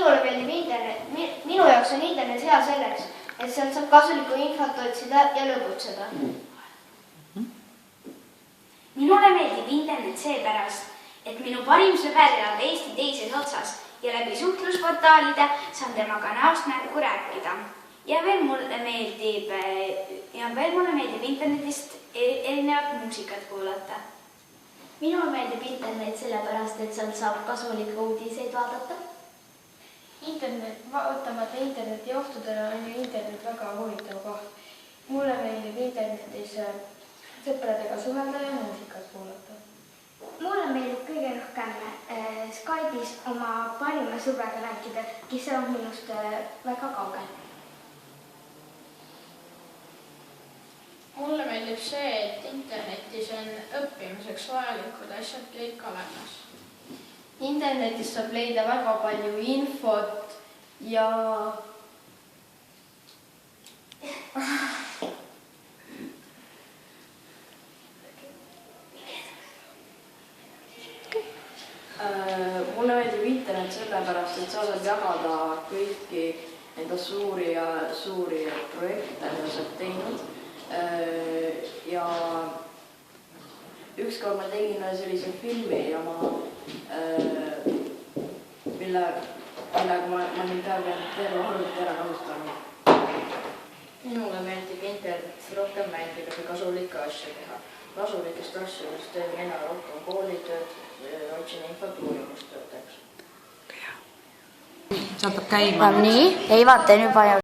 minule meeldib internet, minu jaoks on internet hea selleks, et sealt saab kasulikku infot otsida ja lõbutseda. Minule meeldib internet seepärast, et minu parim sõber elab Eesti teises otsas ja läbi suhtlusportaalide saan temaga näost näkku rääkida. Ja veel mulle meeldib internetist erinevat muusikat kuulata. Minule meeldib internet sellepärast, et sealt saab kasulikke uudiseid vaadata. Vaatamata interneti ohtudele on ju internet väga huvitav koht. Mulle meeldib internetis sõpradega suhelda ja muusikat kuulata. Mulle meeldib kõige rohkem Skype'is oma parima sõbraga rääkida, kes elab minust väga kaugel. Mulle meeldib see, et internetis on õppimiseks vajalikud asjad kõik olemas. Internetis saab leida väga palju infot ja mulle meeldib internet sellepärast, et sa saad jagada kõiki enda suuri projekte, mida sa oled teinud. Ja ükskord ma tegin sellise filmi ja millega ma nüüd pean terve arvuti ära kasutama. Minule meeldib internet rohkem mängida kui kasulikke asju teha. Kasulikest asjadest teen mina rohkem koolitööd, otsin infot uurimustöödeks. Sealt peab käima. Nii, ei vaata nüüd palju.